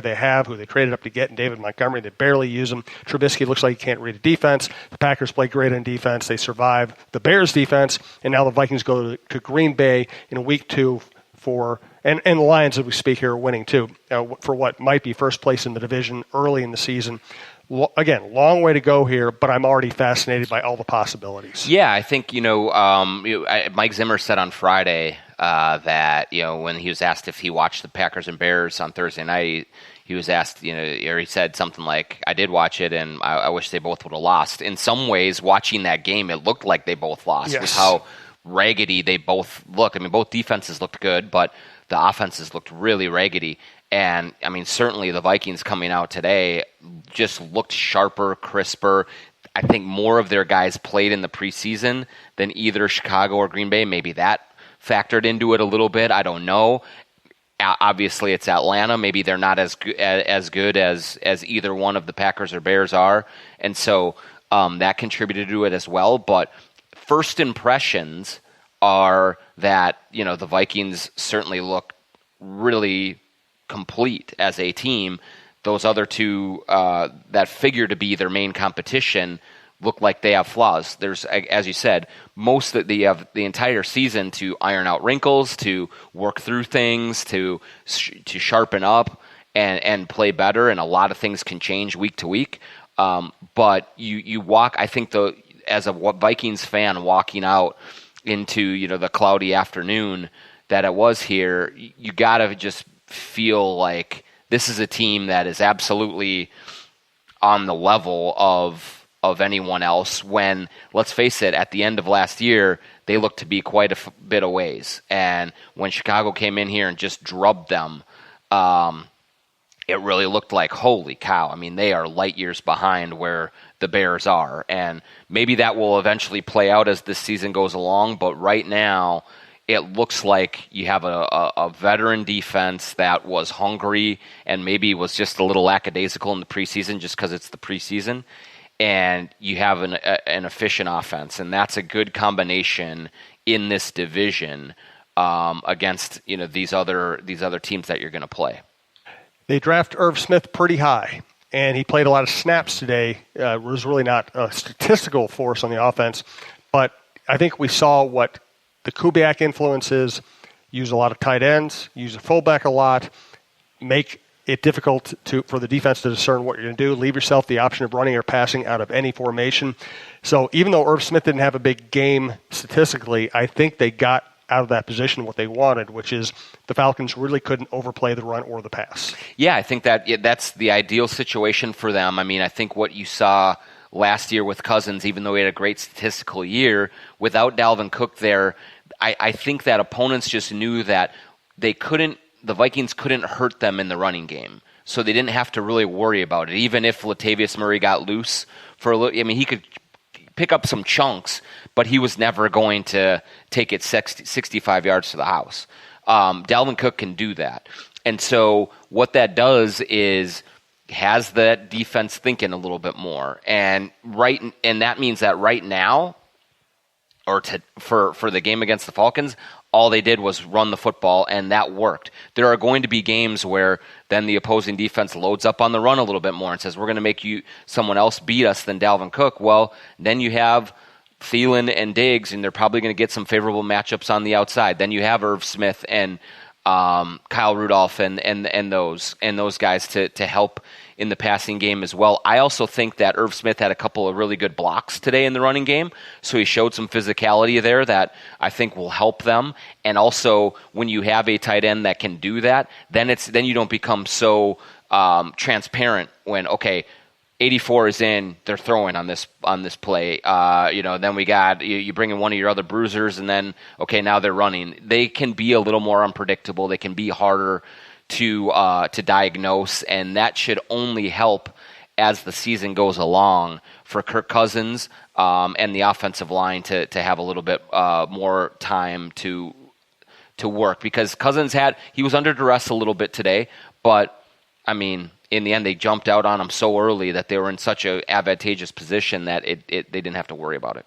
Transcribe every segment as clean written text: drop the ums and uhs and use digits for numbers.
they have, who they traded up to get, and David Montgomery. They barely use him. Trubisky looks like he can't read a defense. The Packers play great on defense. They survive the Bears' defense, and now the Vikings go to Green Bay in week 2 and the Lions, as we speak here, are winning too, for what might be first place in the division early in the season. Again, long way to go here, but I'm already fascinated by all the possibilities. Yeah, I think, Mike Zimmer said on Friday that, when he was asked if he watched the Packers and Bears on Thursday night, he was asked, or he said something like, I did watch it, and I wish they both would have lost. In some ways, watching that game, it looked like they both lost. Yes. With how raggedy they both look. I mean, both defenses looked good, but the offenses looked really raggedy. And, I mean, certainly the Vikings coming out today just looked sharper, crisper. I think more of their guys played in the preseason than either Chicago or Green Bay. Maybe that factored into it a little bit. I don't know. Obviously, it's Atlanta. Maybe they're not as good as either one of the Packers or Bears are. And so that contributed to it as well. But first impressions are that, the Vikings certainly look really complete as a team. Those other two that figure to be their main competition look like they have flaws. There's, as you said, they have the entire season to iron out wrinkles, to work through things, to sharpen up and play better, and a lot of things can change week to week. But you walk, I think, as a Vikings fan walking out into the cloudy afternoon that it was here, you got to just feel like this is a team that is absolutely on the level of anyone else when, let's face it, at the end of last year, they looked to be quite a bit of ways. And when Chicago came in here and just drubbed them, it really looked like, holy cow. I mean, they are light years behind where the Bears are. And maybe that will eventually play out as this season goes along. But right now, it looks like you have a veteran defense that was hungry and maybe was just a little lackadaisical in the preseason just because it's the preseason. And you have an efficient offense. And that's a good combination in this division against these other teams that you're going to play. They draft Irv Smith pretty high, and he played a lot of snaps today. Was really not a statistical force on the offense, but I think we saw what the Kubiak influence is. Use a lot of tight ends, use a fullback a lot, make it difficult for the defense to discern what you're going to do. Leave yourself the option of running or passing out of any formation. So even though Irv Smith didn't have a big game statistically, I think they got out of that position what they wanted, which is the Falcons really couldn't overplay the run or the pass. Yeah, I think that's the ideal situation for them. I mean, I think what you saw last year with Cousins, even though he had a great statistical year, without Dalvin Cook there, I think that opponents just knew that the Vikings couldn't hurt them in the running game. So they didn't have to really worry about it. Even if Latavius Murray got loose for a little, I mean, he could pick up some chunks, but he was never going to take it 65 yards to the house. Dalvin Cook can do that. And so what that does is has that defense thinking a little bit more. And that means that right now, for the game against the Falcons, all they did was run the football, and that worked. There are going to be games where then the opposing defense loads up on the run a little bit more and says, we're going to make someone else beat us than Dalvin Cook. Well, then you have Thielen and Diggs, and they're probably going to get some favorable matchups on the outside. Then you have Irv Smith and Kyle Rudolph and those guys to help in the passing game as well. I also think that Irv Smith had a couple of really good blocks today in the running game, so he showed some physicality there that I think will help them. And also, when you have a tight end that can do that, then you don't become so transparent when 84 is in, they're throwing on this play. Then we got you bring in one of your other bruisers, and then now they're running. They can be a little more unpredictable. They can be harder to diagnose, and that should only help as the season goes along for Kirk Cousins and the offensive line to have a little bit more time to work, because Cousins he was under duress a little bit today, but I mean, in the end, they jumped out on him so early that they were in such an advantageous position that they didn't have to worry about it.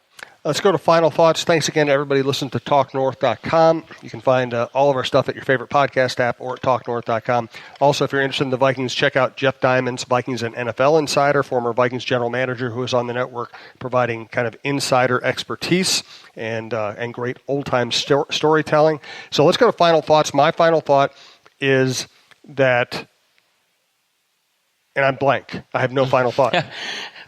Let's go to final thoughts. Thanks again to everybody listening to TalkNorth.com. You can find all of our stuff at your favorite podcast app or at TalkNorth.com. Also, if you're interested in the Vikings, check out Jeff Diamond's Vikings and NFL Insider, former Vikings general manager who is on the network providing kind of insider expertise and great old-time storytelling. So let's go to final thoughts. My final thought is that, and I'm blank. I have no final thought.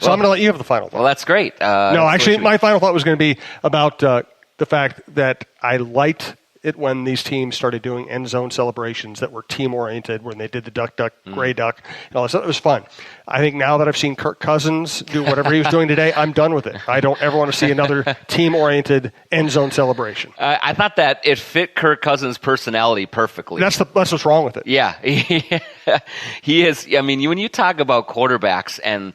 So I'm going to let you have the final thought. Well, that's great. No, actually, my final thought was going to be about the fact that I liked it when these teams started doing end zone celebrations that were team-oriented, when they did the duck, duck, gray duck, and all that stuff. It was fun. I think now that I've seen Kirk Cousins do whatever he was doing today, I'm done with it. I don't ever want to see another team-oriented end zone celebration. I thought that it fit Kirk Cousins' personality perfectly. That's what's wrong with it. Yeah. He is. I mean, when you talk about quarterbacks and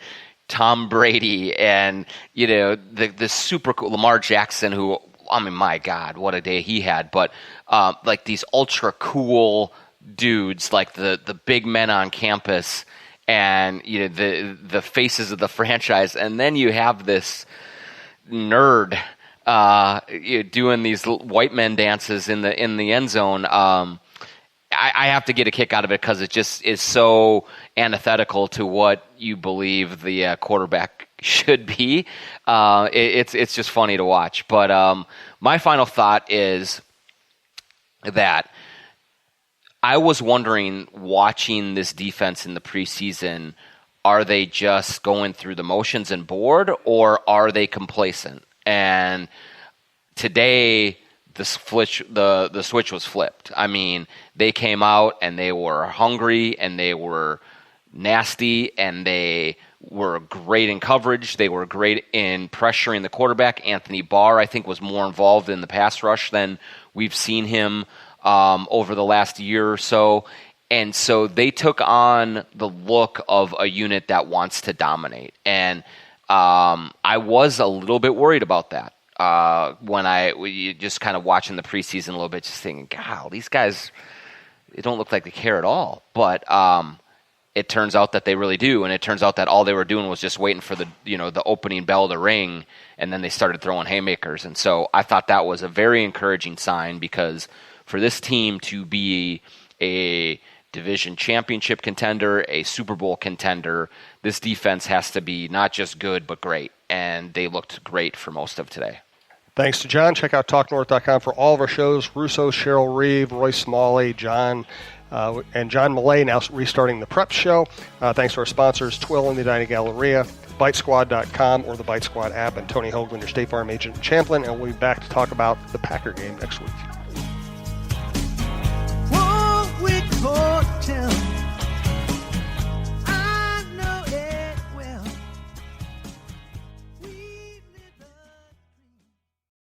Tom Brady and, the super cool Lamar Jackson, who, I mean, my God, what a day he had. But like these ultra cool dudes, like the big men on campus and, the faces of the franchise. And then you have this nerd doing these white men dances in the end zone. I have to get a kick out of it because it just is so antithetical to what you believe the quarterback should be. It's just funny to watch. But my final thought is that I was wondering, watching this defense in the preseason, are they just going through the motions and bored, or are they complacent? And today, the switch was flipped. I mean, they came out and they were hungry and they were nasty and they were great in coverage. They were great in pressuring the quarterback. Anthony Barr, I think, was more involved in the pass rush than we've seen him over the last year or so. And so they took on the look of a unit that wants to dominate. And I was a little bit worried about that. When you just kind of watching the preseason a little bit, just thinking, God, these guys, they don't look like they care at all. But it turns out that they really do, and it turns out that all they were doing was just waiting for the opening bell to ring, and then they started throwing haymakers. And so I thought that was a very encouraging sign, because for this team to be a division championship contender, a Super Bowl contender, this defense has to be not just good but great, and they looked great for most of today. Thanks to John. Check out TalkNorth.com for all of our shows. Russo, Cheryl Reeve, Roy Smalley, John, and John Millay now restarting the Prep Show. Thanks to our sponsors, Twill and the Dining Galleria, BiteSquad.com or the Bite Squad app, and Tony Hoaglund, your State Farm agent in Champlin. And we'll be back to talk about the Packer game next week. Won't we go down?